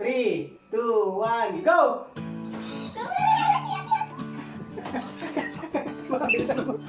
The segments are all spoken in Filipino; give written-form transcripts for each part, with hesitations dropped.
3, 2, 1, go! Mabilis ako.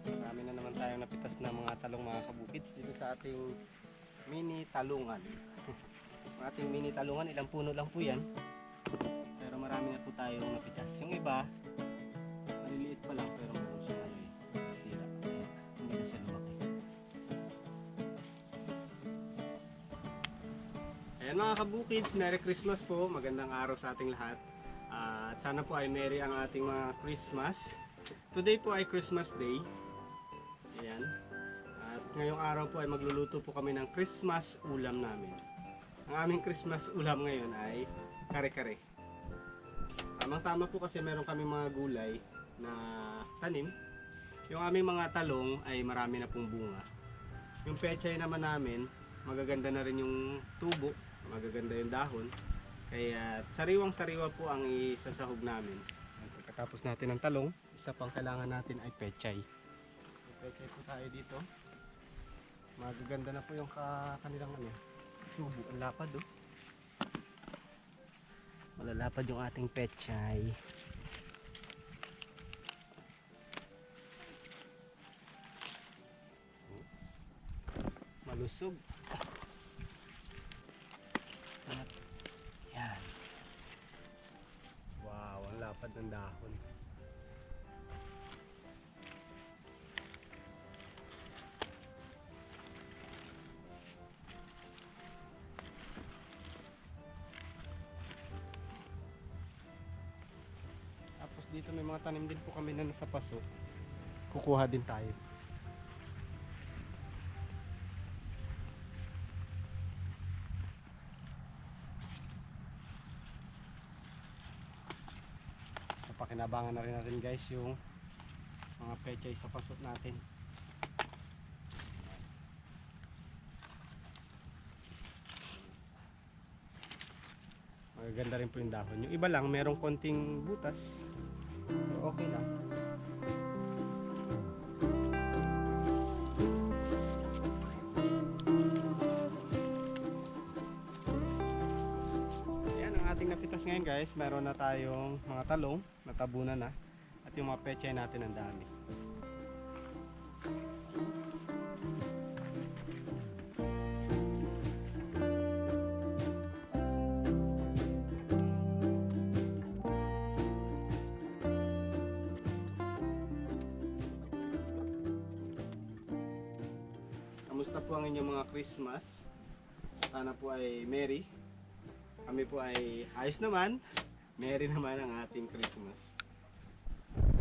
Marami na naman tayong napitas na mga talong mga kabukids dito sa ating mini talungan. Ang ating mini talungan, ilang puno lang po yan. Pero marami na po tayong napitas. Yung iba, maliliit pa lang pero meron siyang sira. Hindi na siya lumaki. Ayan mga kabukids, Merry Christmas po. Magandang araw sa ating lahat. At sana po ay merry ang ating mga Christmas. Today po ay Christmas Day. Ayan. At ngayong araw po ay magluluto po kami ng Christmas ulam namin. Ang aming Christmas ulam ngayon ay kare-kare. Tamang-tama po kasi meron kami mga gulay na tanim. Yung aming mga talong ay marami na pong bunga. Yung pechay naman namin, magaganda na rin yung tubo, magaganda yung dahon. Kaya sariwang-sariwa po ang isasahog namin. Pagkatapos natin ng talong, isa pang kailangan natin ay pechay. Pechay po tayo dito. Magaganda na po yung kanilang tubo. Ang lapad oh. Malalapad yung ating pechay. Malusog. Yan. Wow, ang lapad ng dahon. Tapos dito may mga tanim din po kami na nasa paso. Kukuha din tayo. Pakinabangan na rin natin guys yung mga pechay sa pasok natin. Magaganda rin po yung dahon. Yung iba lang merong konting butas. Pero okay lang. Ating napitas ngayon guys, meron na tayong mga talong natabunan na at yung mga pechay natin ang dami. Kamusta po ang inyong mga Christmas? Sana po ay merry. Kami po ay ayos naman. Merry naman ang ating Christmas.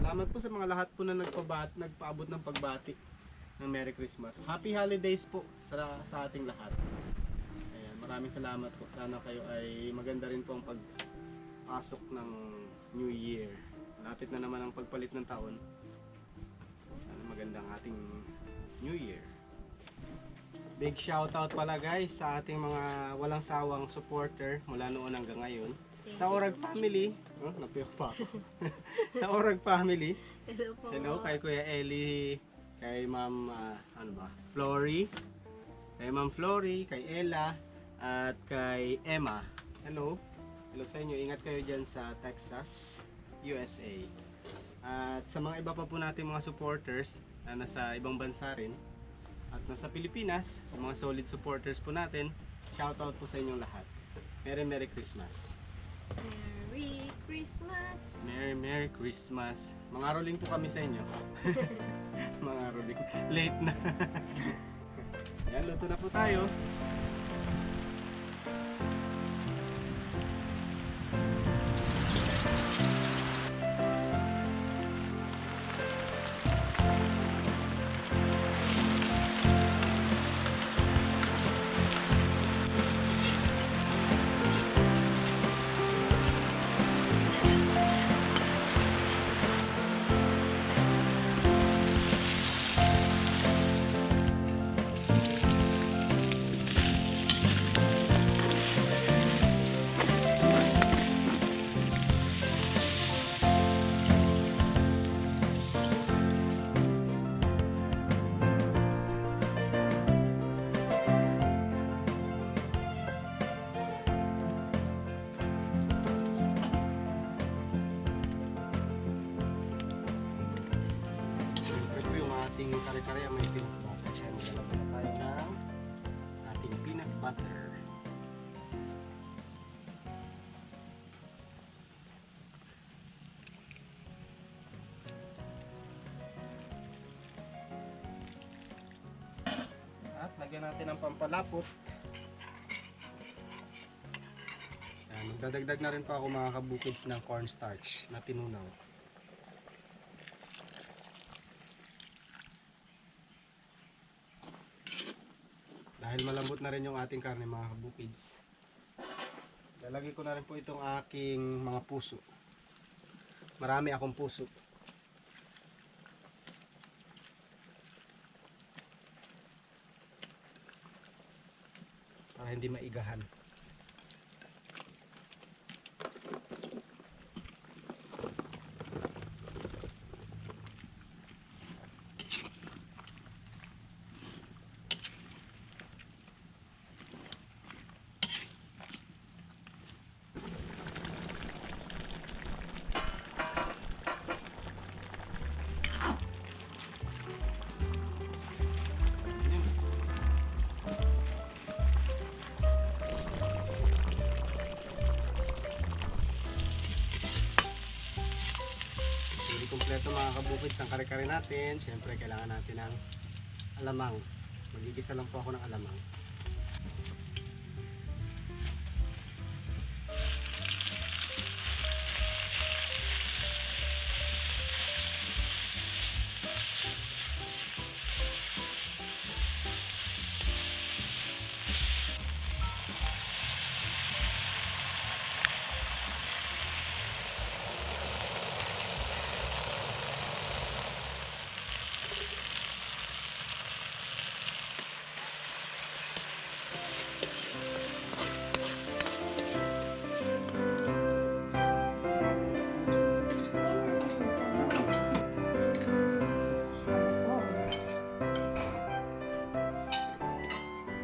Salamat po sa mga lahat po na nagpaabot ng pagbati ng Merry Christmas. Happy Holidays po sa ating lahat. Ayan, maraming salamat po. Sana kayo ay maganda rin po ang pagpasok ng New Year. Lapit na naman ang pagpalit ng taon. Sana magandang ating New Year. Big shoutout pala guys sa ating mga walang sawang supporter mula noon hanggang ngayon. Sa Orag Family, napiyok pa ako. Sa Orag Family. Hello po. Hello kay Kuya Eli, kay Ma'am Flory, kay Ma'am Flory, kay Ella, at kay Emma. Hello. Hello sa inyo. Ingat kayo dyan sa Texas, USA. At sa mga iba pa po natin mga supporters na nasa ibang bansa rin at nasa Pilipinas, yung mga solid supporters po natin, shoutout po sa inyong lahat. Merry Christmas. Merry Christmas. Merry Christmas. Mga rolling po kami sa inyo. Mga rolling. Late na. Yan, luto na po tayo. Lagyan natin ng pampalapot. Yan, magdadagdag na rin po ako mga kabukids ng cornstarch na tinunaw. Dahil malambot na rin yung ating karne mga kabukids, lalagay ko na rin po itong aking mga puso. Marami akong puso. Para hindi maigahan. Kompleto mga kabukids ang kare-kare natin. Siyempre kailangan natin ng alamang. Magigisa lang po ako ng alamang.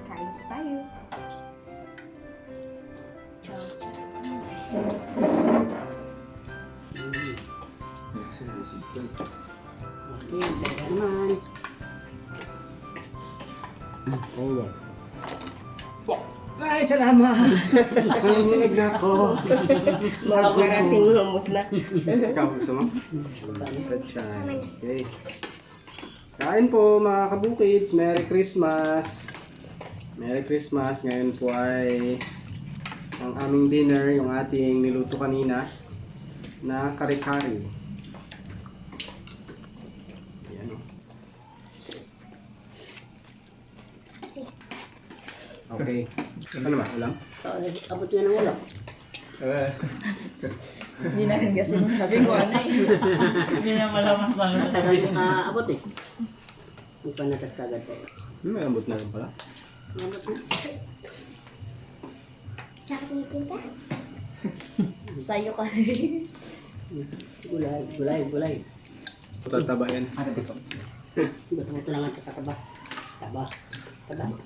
Kain tayo. Okay, talaga naman. Ay, salamat! Nanginig na ako. Magkarating hummus na. Ikaw gusto mo? Okay. Kain po mga kabukids. Merry Christmas! Merry Christmas! Ngayon po ay ang aming dinner, yung ating niluto kanina na kare-kare. Ayan o. Okay. Ano ba? Ulam? Abot nga ng ulo. Hindi na rin kasi masabi ko ano eh. Hindi na malamas ba. Tagal mo abot eh. Hindi pa nagkagad tayo. May ambot na rin pala. Abot na. Sakit ngipin ka? Sa'yo ka. Gulay, gulay, gulay. Tatabayan. Ba't lang ang tataba? Taba. Taba.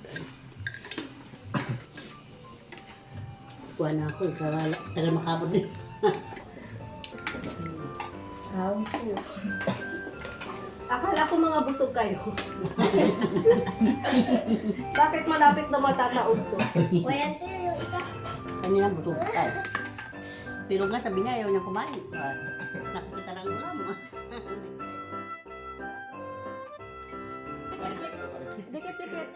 Kuha na ako eh. Tagal makabot din. Round 2. Akala ko mga busog kayo. Bakit malapit na matataod to? Kuya, ito yung isa. Kanina buto ay. Pero nga sabi niya ayaw niya kumain. Nakikita lang ulam. Dikit-dikit.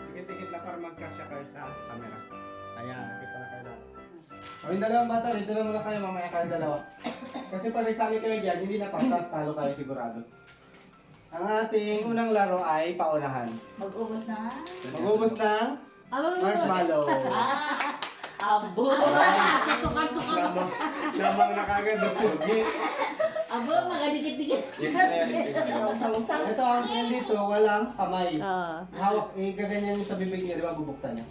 Tikit-tikit lang para magkasya kayo sa camera. Ayan, nakita na kayo lahat. O yung dalawang bata, dito na muna kayo, mamaya kayo dalawa. Kasi pag nagsali kayo dyan, hindi na pangkas, talo kayo sigurado. Ang ating unang laro ay paunahan. Mag-ubos na. Mag-ubos ng marshmallow. Abo. Lamang na kagad ng pugi. Abo, mga dikit-dikit. Yes, ito ang yan dito, walang kamay. Hawak, gaganyan niyo sa bibig niya, di ba bubuksan niya?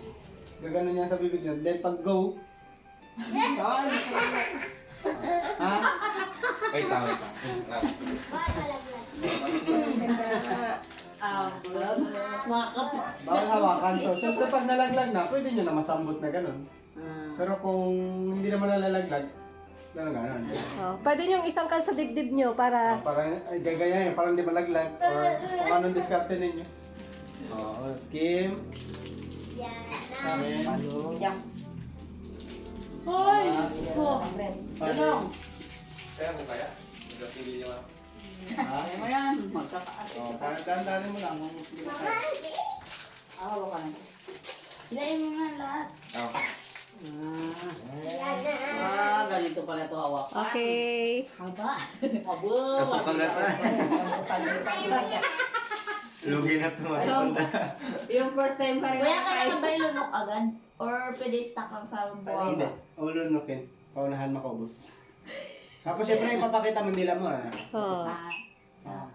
Gaganon niya sa bibig niya. Then pag go, ha? Wait lang. Bawal hawakan to. So kapag nalaglag na, pwede nyo na masambot na ganun. Pero kung hindi naman nalalaglag, gano'n. Pwede niyong isangkal sa dibdib niyo para... Parang ay, gaganyan, parang di malaglag. Or kung anong diskarte ninyo. Kim. Amen. Hoy! Ano? Kaya kung kaya, magpili niyo ako. Kaya mo yan. Magkakaas. Dahan-dahanin mo lang. Awa ka na. Hilahin mo nga lahat. Ganito pala ito hawak. Okay. Haba. Abo. Lugi na ito. Yung first time ka rin. Kuya, kailangan ba ilunok agad? Or pwede stack ang sa buwan? Hindi. Ulunukin. Paunahan makaubos. Tapos syempre ipapakita mo nila mo. Oh.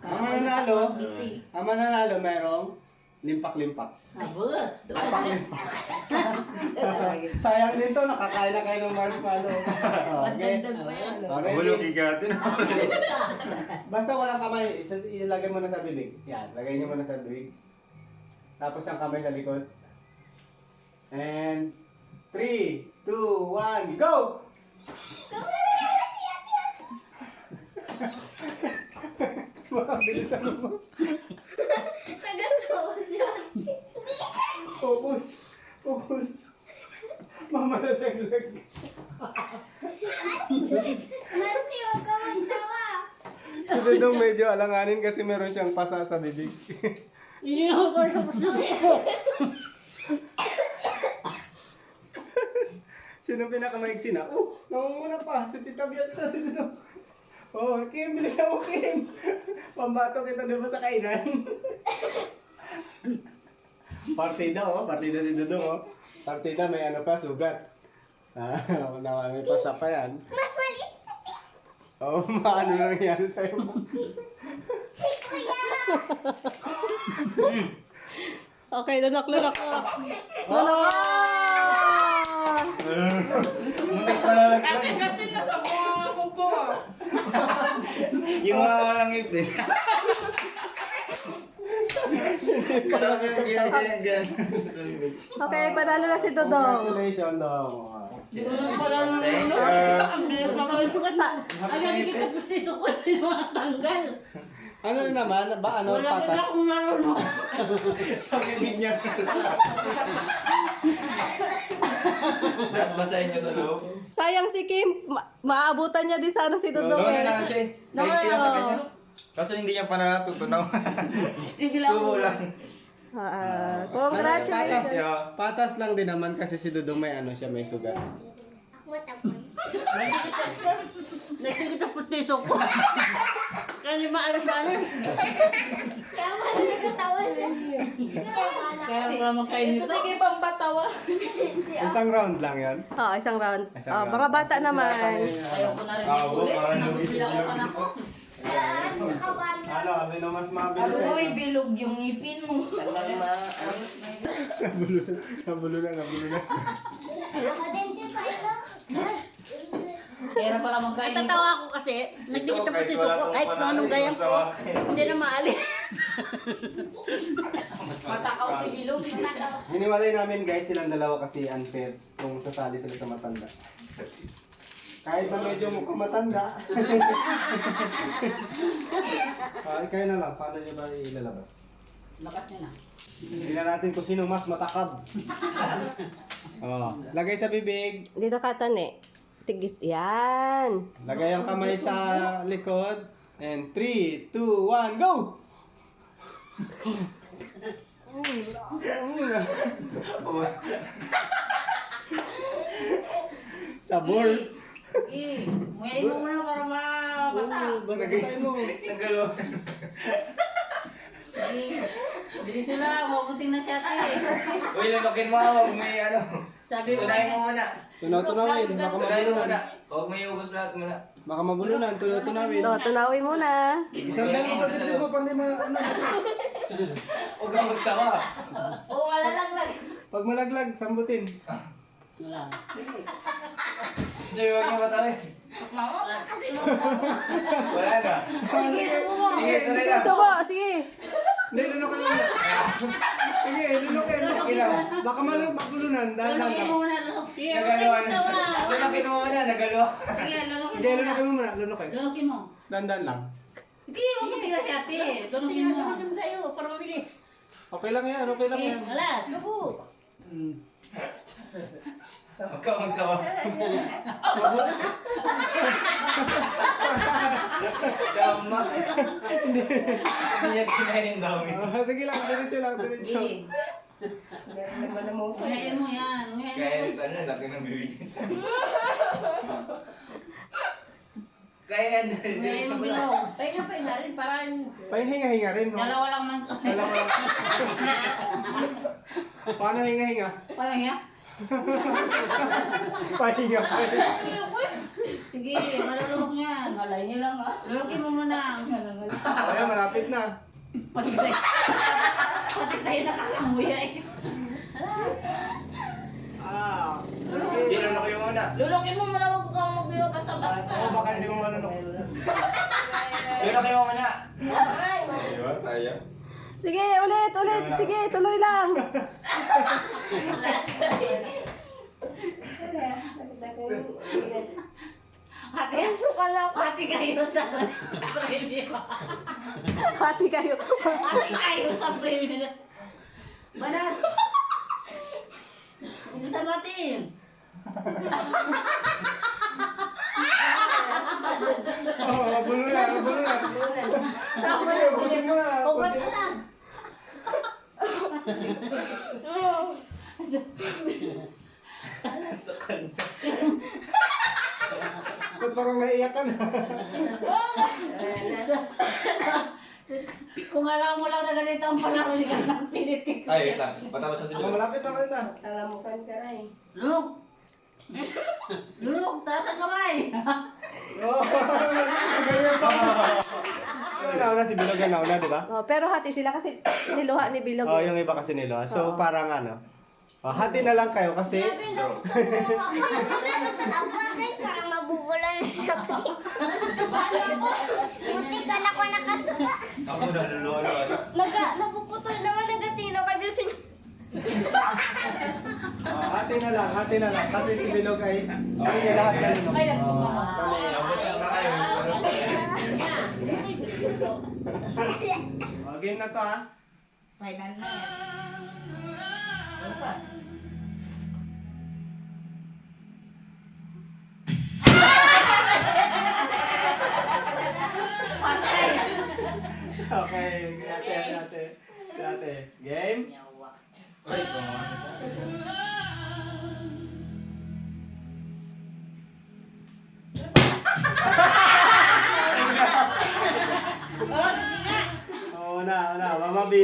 Ang mananalo, merong limpak-limpak. Abo. Limpak-limpak. Sayang din to, nakakain na kayo ng marshmallow. Okay. Dagdag pa yan. Okay. Gigatin. Basta walang kamay, ilagay mo na sa bibig. Yan, lagay niyo muna sa bibig. Tapos ang kamay sa likod. And 3, 2, 1, go! Mabilisan mo. Nagatawa siya. Focus. Focus. Mamalaglag. Nanti, huwag ka magtawa. Si Dudong medyo alanganin kasi meron siyang pasa sa bibig. Yun yung ako sa puso. Sino pinakamaigsi na? Oh, namumuna pa. Si Tita Bianca, si Dudong. Oh, Kim, bilisan mo, Kim. Pambato kita doon sa kainan. Partida, oh. Partida si Dudong, oh. Partida, may ano pa, sugat. May pasa pa yan. Mas maliit. Oo, maano na nangyari sa'yo. Si Kuya. Okay, lunok. Muntik pa lalaglag. Kasi nasa buwan ko po. Yung mga walang ipin. Okay, panalo na si Dodong. Congratulations, Dong. Hindi ko lang pala Thank nalunok. you. Ang bilis na kayo. Ano kita puso ko yung mga tanggal. Ano naman? Ba ano? Wala kita Patas? akong nalunok. Sa bibig niya. Lahat basahin niyo sa loob. Sayang si Kim, maabutan niya din sana si Dodong Doon na lang eh. siya eh. Kahit siya sa kanya. Kaso hindi niya pa natutunaw. Sige lang. Subo lang. Patas, Congratulations. patas lang din naman kasi si Dudong may ano siya, may sugat. Ako matapon. Nakikita puso ko. Kasi maalas-alas. Kaya pala nagkatawa siya. Kaya pala. Kaya sama kayo nito. Sige, pampatawa. Isang round lang yan. Oh, isang round. Isang Oh, round. mga bata naman. Ayoko na rin Ah, ulit. parang Nabibilangan ako. Saan? Nakabala. Ano, ano mas mabilis eh. bilog yung ngipin mo. Nabulo na. Ako din si Pailo. Kaya pala magkain nito. Natatawa ako kasi nagdikit ang puso ko kahit kung anong gayang ko. Hindi na maalis. Matakaw si Bilog. Hiniwalay namin guys silang dalawa kasi unfair kung sasali sila sa matanda. Kahit na medyo mukhang matanda. Kayo na lang, paano nyo ba ilalabas? Lakas niya na. Tingnan natin kung sino mas matakab. Oh, lagay sa bibig. Dito ka, Tane. Tigis. Yan. Lagay ang kamay sa likod. And 3, 2, 1, go! Sabor. Sige. Ngayon mo muna para mabasa. Basa-basahin mo. Nagalo. Sige. Dito lang. Mabuting na siya tayo. Uy, lunukin mo. Huwag may ano. Sabi mo Tunayin mo muna. Tunaw-tunawin. Baka Tunayin mo muna. mabulunan. Huwag may ubos lahat muna. Baka mabulunan. Tunaw-tunawin. Oh, tunawin muna. Isang dami sa dibdib mo para di ma... Ano. Huwag kang magtawa. Oo, wala lang lang. Pag malaglag, sambutin. Wala. Gusto nyo huwag niyo matawin. Wala na. Sige, tuloy lang. Subo, sige. Hindi, lunukin mo. Sige, lunukin. Sige lang. Baka mabulunan. Dahil lang. Lunukin mo muna. Nagaluan na siya. Lunukin mo muna. Nagaluan. Sige, lunukin Hindi, mo muna. lunukin mo muna. Lunukin. Lunukin mo. Dandan lang. Sige, mabuting na si ate. Lunukin mo. Pinagdaman tayo para mabilis. Okay lang yan. Okay lang yan. Wala, subo. Huwag kang magtawa. Dama. Hindi niya kinain yung dami. Sige lang. Diretso lang. Diretso. Sige. Ngayon mo yan. Ngayon mo. Kaya ito, ano, laki ng bibig. Kaya yan. Ngayon mo bilog. Pahinga-hinga rin, no? Dalawa lang man. Dalawa. Paano hinga-hinga? Parang yan. Pahinga pa rin. Sige, malulunok yan. Malay niyo lang ah. Lulukin mo muna. Ayan, malapit na. Pati tayo nakakamuya eh. Hindi lang ako yung una. Lulukin mo muna, huwag kang mag-iyo basta-basta. Oo, baka hindi mo malunok. Yun ako yung una. Diba, sayang. Sige, ulit. Sige, tuloy lang. Hati kayo sa premium. Hati kayo. Hati kayo sa premium. Banat. Hindi sa batin. Oo, gulo na. Ubusin mo na. Huwag na lang. Ba't parang naiyak ka na? Kung alam mo lang na ganito ang palaro ni Ganang pilit ko. Ay, wait lang. Patapos na si Oh, Bilo. malapit na kayo na. Lulok. Lulok, taas ang kamay. Oo, ganyan pa. Nauna si Bilog yan nauna, di ba? Oh, pero hati sila kasi niluha ni Bilog. Oo, yung iba kasi nila. So, parang ano. Hati na lang kayo kasi Ako din, parang mabubulan na ako. Buti ka na ko nakasuka. Ako nalulolo. Napuputol naman ang gatino kay Bilsin. hati na lang. Kasi si Bilog ay niya lahat yan. No? Ay, nagsuka. Tapos na kayo. Game na to ha. Final na yan. Okay, ate. Game? Ay, kumamana sa akin.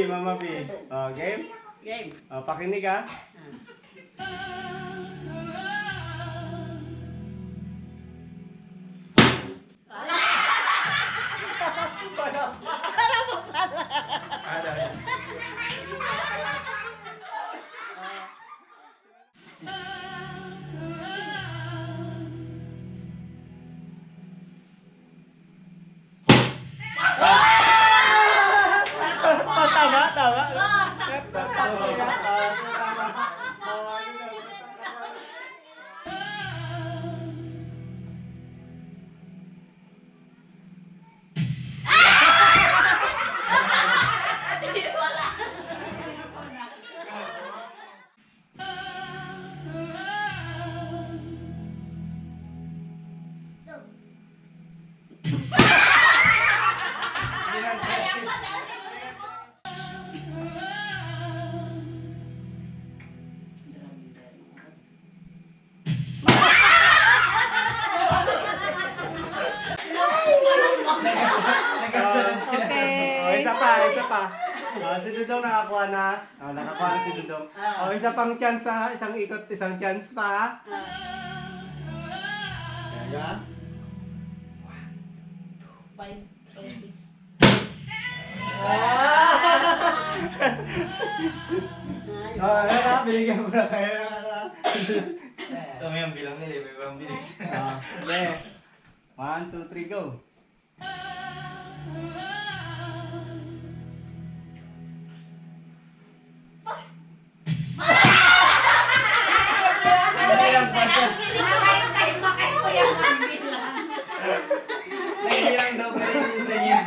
Mama B. Oh, game? Game. Oh, pakinig ha. Tama. Okay. Isa pa. Si Dudong nakakuha na. Nakakuha na si Dudong. Isa pang chance ha. Isang ikot, isang chance pa ha. Kaya. 5 or 6. Ayan ha. Binigyan ko na kayo. Ito may ang bilang nila. May ibang bilis. Okay. 1, 2, 3, go. Nagbilang daw pa rin yung ganyan.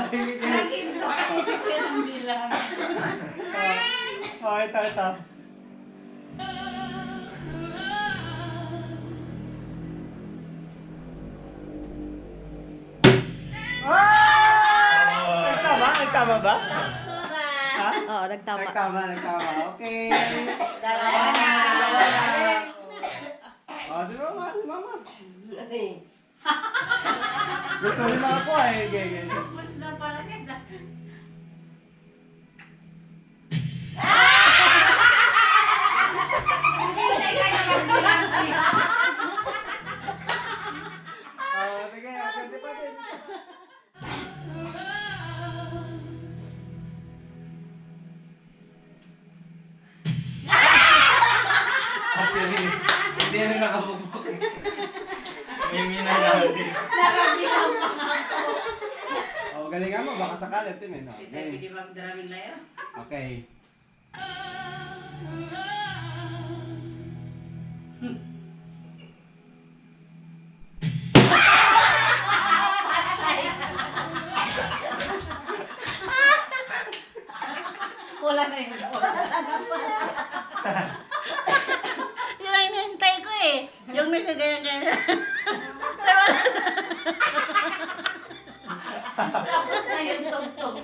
Sige, game. Ito. Tama ba? Ha? nagtama. Nagtama. Okay. Dalawa na. Si mama. Gusto rin ako eh. Gege. Tapos na pala siya. Sige, pwede pa din. Hindi na nakabukbuk. May mina natin. Nakabilang pa nga ako. Galingan mo, baka sakali. Tim, eh, no? Hindi tayo pwede magdaraming layo. Okay. Wala na yun. Yun ang hinihintay ko eh. Yung nagkagaya-gaya. Tapos na yung tugtog.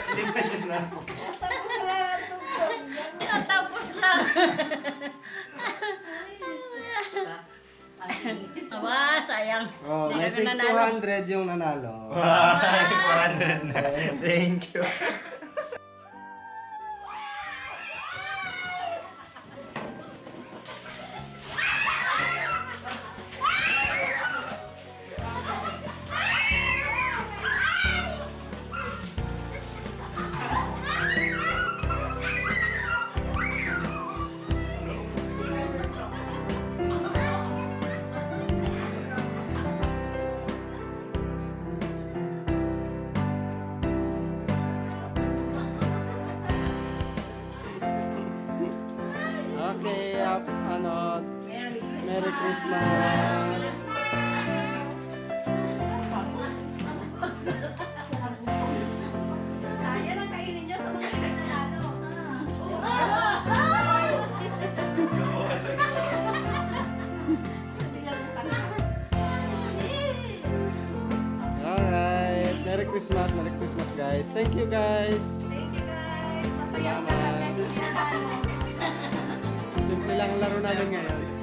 Hindi pa siya na. Tapos lang. Aba, sayang. Oh, Hindi may kami tig nanalo. 200 yung nanalo. Wow, 400 na. Thank you. Okay, Merry Christmas. Yan ang kainin nyo sa mga nanalo. Alright, Merry Christmas guys. Thank you guys. Thank you guys. Masaya Salamat. ka natin. Simple lang ang laro namin ngayon.